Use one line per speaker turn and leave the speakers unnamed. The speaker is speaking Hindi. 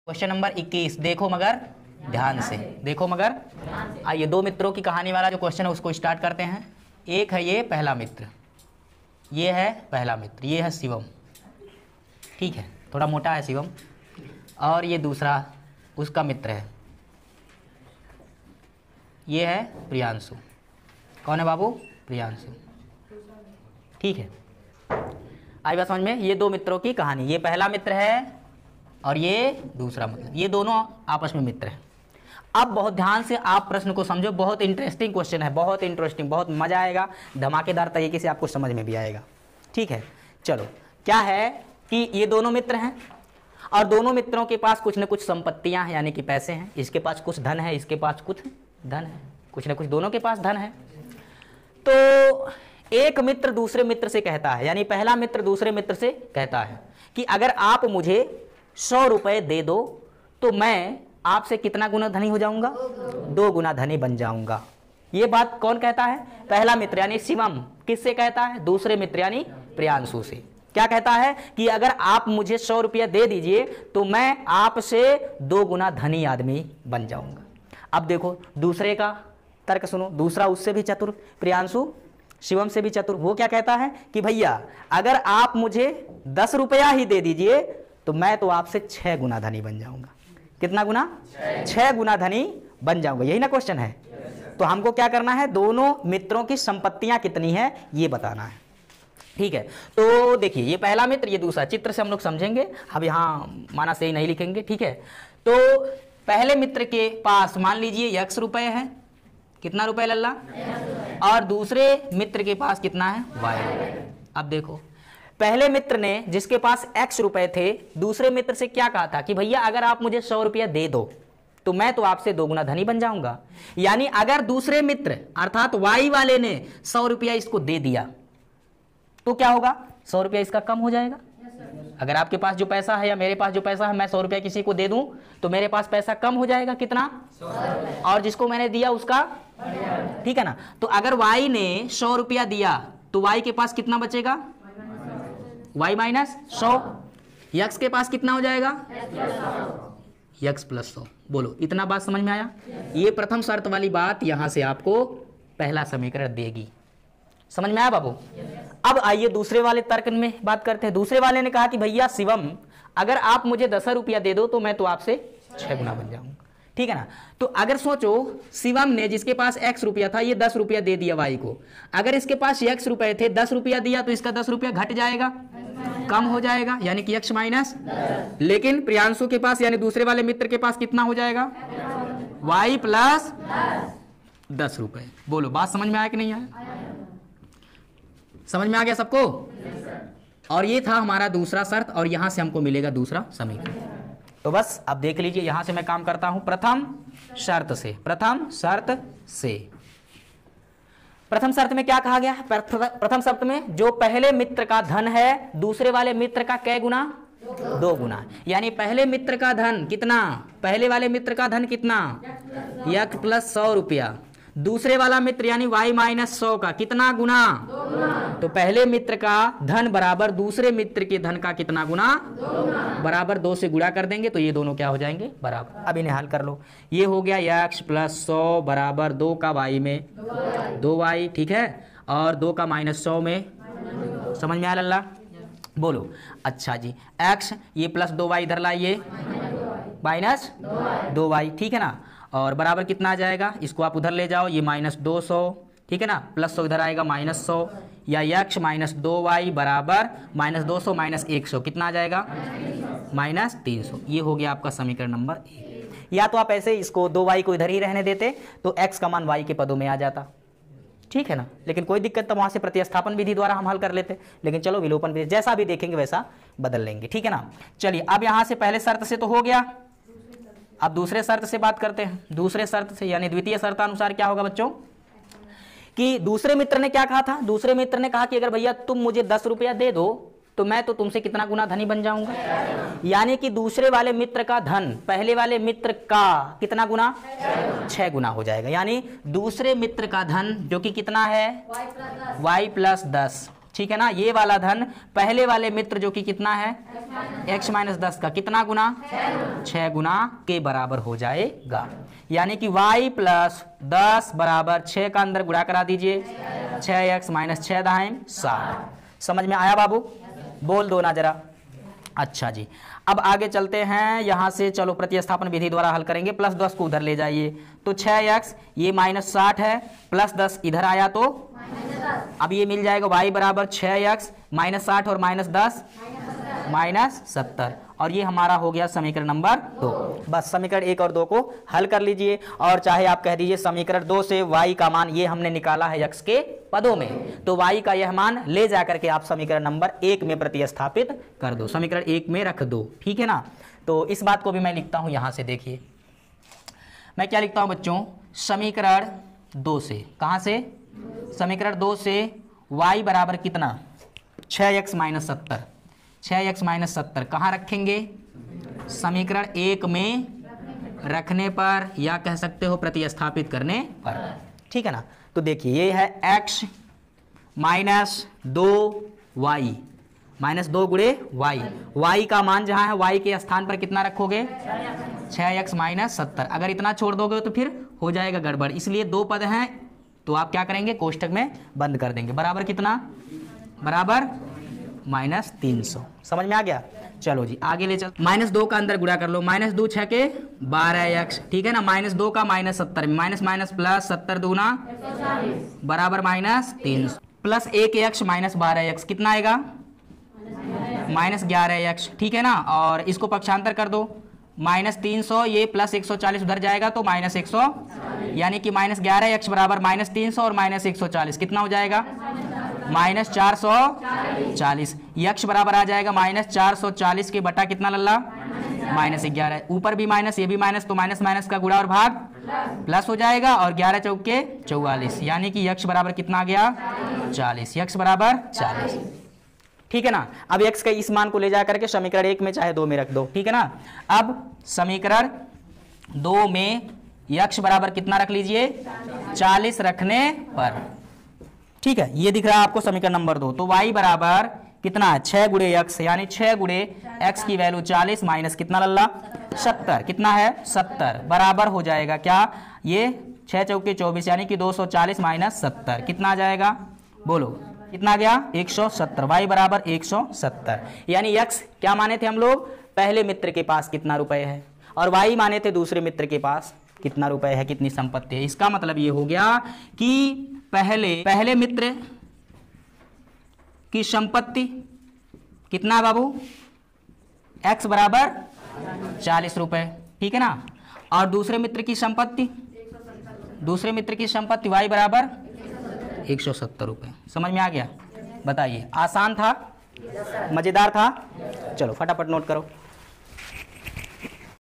क्वेश्चन नंबर 21 देखो मगर ध्यान से, देखो मगर। आइए दो मित्रों की कहानी वाला जो क्वेश्चन है उसको स्टार्ट करते हैं। एक है ये पहला मित्र, ये है पहला मित्र, ये है शिवम, ठीक है, थोड़ा मोटा है शिवम। और ये दूसरा उसका मित्र है, ये है प्रियांशु। कौन है बाबू? प्रियांशु, ठीक है। आई बात समझ में? ये दो मित्रों की कहानी, ये पहला मित्र है और ये दूसरा मित्र, ये दोनों आपस में मित्र हैं। अब बहुत ध्यान से आप प्रश्न को समझो, बहुत इंटरेस्टिंग क्वेश्चन है, बहुत इंटरेस्टिंग, बहुत मजा आएगा, धमाकेदार तरीके से आपको समझ में भी आएगा, ठीक है। चलो, क्या है कि ये दोनों मित्र हैं और दोनों मित्रों के पास कुछ न कुछ संपत्तियां हैं, यानी कि पैसे हैं। इसके पास कुछ धन है, इसके पास कुछ धन है, कुछ न कुछ दोनों के पास धन है। तो एक मित्र दूसरे मित्र से कहता है, यानी पहला मित्र दूसरे मित्र से कहता है कि अगर आप मुझे 100 रुपए दे दो तो मैं आपसे कितना गुना धनी हो जाऊंगा? 2 गुना धनी बन जाऊंगा। ये बात कौन कहता है? पहला मित्र यानी शिवम। किससे कहता है? दूसरे मित्र यानी प्रियांशु से। क्या कहता है कि अगर आप मुझे 100 रुपया दे दीजिए तो मैं आपसे 2 गुना धनी आदमी बन जाऊंगा। अब देखो दूसरे का तर्क सुनो, दूसरा उससे भी चतुर, प्रियांशु शिवम से भी चतुर। वो क्या कहता है कि भैया अगर आप मुझे 10 रुपया ही दे दीजिए तो मैं तो आपसे 6 गुना धनी बन जाऊंगा। कितना गुना? 6 गुना धनी बन जाऊंगा। यही ना क्वेश्चन है। तो हमको क्या करना है? दोनों मित्रों की संपत्तियां कितनी है ये बताना है, ठीक है। तो देखिए ये पहला मित्र, ये दूसरा, चित्र से हम लोग समझेंगे, अब यहाँ माना से ही नहीं लिखेंगे, ठीक है। तो पहले मित्र के पास मान लीजिए x रुपए है, कितना रुपए लल्ला? और दूसरे मित्र के पास कितना है? y। अब देखो पहले मित्र ने जिसके पास x रुपए थे दूसरे मित्र से क्या कहा था कि भैया अगर आप मुझे 100 रुपया दे दो तो मैं तो आपसे 2 गुना धनी बन जाऊंगा। यानी अगर दूसरे मित्र अर्थात y वाले ने 100 रुपया इसको दे दिया तो क्या होगा? 100 रुपया इसका कम हो जाएगा। अगर आपके पास जो पैसा है या मेरे पास जो पैसा है, मैं 100 रुपया किसी को दे दूं तो मेरे पास पैसा कम हो जाएगा। कितना? 100। और जिसको मैंने दिया उसका, ठीक है ना। तो अगर y ने 100 रुपया दिया तो y के पास कितना बचेगा? y minus 100। x के पास कितना हो जाएगा? x plus 100। बोलो इतना बात समझ में आया? ये प्रथम शर्त वाली बात यहां से आपको पहला समीकरण देगी। समझ में आया बाबू? अब आइए दूसरे वाले तर्क में बात करते हैं। दूसरे वाले ने कहा कि भैया शिवम अगर आप मुझे 10 रुपया दे दो तो मैं तो आपसे 6 गुना बन जाऊंगा, ठीक है ना। तो अगर सोचो शिवम ने जिसके पास x रुपया था ये 10 रुपया दे दिया y को। अगर इसके पास x रुपए थे, 10 रुपया दिया तो इसका 10 रुपया घट जाएगा, कम हो जाएगा, यानी कि x माइनस। लेकिन प्रियांशु के पास यानी दूसरे वाले मित्र के पास कितना हो जाएगा? y प्लस 10 रुपए। बोलो बात समझ में आया कि नहीं आया? समझ में आ गया सबको? और ये था हमारा दूसरा शर्त और यहां से हमको मिलेगा दूसरा समीकरण। तो बस अब देख लीजिए, यहां से मैं काम करता हूं प्रथम शर्त से। प्रथम शर्त से, प्रथम शर्त में क्या कहा गया? प्रथम शर्त में जो पहले मित्र का धन है दूसरे वाले मित्र का कै गुना? 2 गुना। यानी पहले मित्र का धन कितना? पहले वाले मित्र का धन कितना? x प्लस 100 रुपया। दूसरे वाला मित्र यानी y माइनस 100 का कितना गुना? 2 गुना। तो पहले मित्र का धन बराबर दूसरे मित्र के धन का कितना गुना? 2 गुना। बराबर 2 से गुणा कर देंगे तो ये दोनों क्या हो जाएंगे? बराबर। अब इन्हें हल कर लो। ये हो गया x प्लस 100 बराबर 2 का y में 2y, ठीक है, और 2 का माइनस 100 में। समझ में आया लल्ला? बोलो। अच्छा जी, x ये प्लस 2y इधर लाइए, माइनस 2y, ठीक है ना। और बराबर कितना आ जाएगा? इसको आप उधर ले जाओ, ये माइनस 200, ठीक है ना, प्लस 100 इधर आएगा माइनस 100, या x माइनस 2y बराबर माइनस 200 माइनस 100 कितना आ जाएगा? माइनस 300। ये हो गया आपका समीकरण नंबर 1। या तो आप ऐसे इसको 2y को इधर ही रहने देते तो x का मान y के पदों में आ जाता, ठीक है ना। लेकिन कोई दिक्कत, तो वहां से प्रतिस्थापन विधि द्वारा हम हल कर लेते, लेकिन चलो विलोपन विधि, जैसा भी देखेंगे वैसा बदल लेंगे, ठीक है ना। चलिए अब यहां से पहले शर्त से तो हो गया, अब दूसरे शर्त से बात करते हैं। दूसरे शर्त से यानी द्वितीय शर्तानुसार क्या होगा बच्चों कि दूसरे मित्र ने क्या कहा था? दूसरे मित्र ने कहा कि अगर भैया तुम मुझे 10 रुपया दे दो तो मैं तो तुमसे कितना गुना धनी बन जाऊंगा। यानी कि दूसरे वाले मित्र का धन पहले वाले मित्र का कितना गुना? 6 गुना हो जाएगा। यानी दूसरे मित्र का धन जो कि कितना है? y प्लस 10, ठीक है ना। ये वाला धन पहले वाले मित्र जो कि कितना है x माइनस 10 का कितना गुना 6 गुना के बराबर हो जाएगा। यानी कि y प्लस 10 बराबर 6 का अंदर गुणा करा दीजिए 6x माइनस 6 दाएं 60। समझ में आया बाबू? बोल दो ना जरा। अच्छा जी, अब आगे चलते हैं यहाँ से। चलो प्रतिस्थापन विधि द्वारा हल करेंगे। प्लस 10 को उधर ले जाइए तो 6x, ये माइनस 60 है, प्लस 10 इधर आया तो अब ये मिल जाएगा y बराबर 6x माइनस 60 और माइनस 10 माइनस 70, और ये हमारा हो गया समीकरण नंबर 2। बस समीकरण 1 और 2 को हल कर लीजिए, और चाहे आप कह दीजिए समीकरण 2 से y का मान ये हमने निकाला है x के पदों में, तो y का यह मान ले जाकर के आप समीकरण नंबर 1 में प्रतिस्थापित कर दो, समीकरण 1 में रख दो। ठीक है ना। तो इस बात को भी मैं लिखता हूं यहां से। देखिए मैं क्या लिखता हूं बच्चों, समीकरण 2 से, कहां से? समीकरण 2 से y बराबर कितना 6x माइनस 70, 6x माइनस 70 कहाँ रखेंगे? समीकरण 1 में रखने पर, या कह सकते हो प्रतिस्थापित करने पर। ठीक है ना। तो देखिए ये है x माइनस 2y माइनस 2 गुणे y का मान जहाँ है y के स्थान पर कितना रखोगे 6x माइनस 70। अगर इतना छोड़ दोगे तो फिर हो जाएगा गड़बड़, इसलिए 2 पद हैं तो आप क्या करेंगे कोष्टक में बंद कर देंगे। बराबर कितना? बराबर माइनस 300। समझ में आ गया? चलो जी आगे ले चल। माइनस 2 का अंदर गुणा कर लो, माइनस 2 6 के 12x, ठीक है ना। माइनस 2 का माइनस 70 में माइनस माइनस प्लस 70 दूना बराबर minus 300, plus 1x minus 12x कितना आएगा माइनस 11x, ठीक है ना। और इसको पक्षांतर कर दो, माइनस 300 ये प्लस 140 उधर जाएगा तो माइनस 100, यानी कि माइनस 11x बराबर माइनस 300 और माइनस 140 कितना हो जाएगा माइनस 440। यक्ष बराबर आ जाएगा माइनस 440 के बटा कितना लल्ला माइनस 11। ऊपर भी माइनस ये भी माइनस, तो माइनस माइनस का गुणा और भाग प्लस हो जाएगा, और 11 चौके 44, यानी कि यक्ष बराबर कितना आ गया 40। यक्ष बराबर 40। ठीक है ना। अब x के इस मान को ले जा करके समीकरण 1 में चाहे 2 में रख दो। ठीक है ना। अब समीकरण 2 में x बराबर कितना रख लीजिए 40 रखने पर। ठीक है, ये दिख रहा है आपको समीकरण नंबर 2। तो y बराबर कितना है 6 गुणे x, यानी 6 गुणे x की वैल्यू 40 माइनस कितना लल्ला 70, कितना है 70 बराबर हो जाएगा क्या ये 6 चौके 24, यानी कि 240 माइनस 70 कितना आ जाएगा बोलो कितना गया 170। y बराबर 170, यानी x क्या माने थे हम लोग पहले मित्र के पास कितना रुपए है, और y माने थे दूसरे मित्र के पास कितना रुपए है, कितनी संपत्ति है। इसका मतलब ये हो गया कि पहले मित्र की संपत्ति कितना है बाबू x बराबर 40 रुपए, ठीक है ना। और दूसरे मित्र की संपत्ति y बराबर 170 रुपए। समझ में आ गया? बताइए आसान था, मजेदार था? चलो फटाफट नोट करो।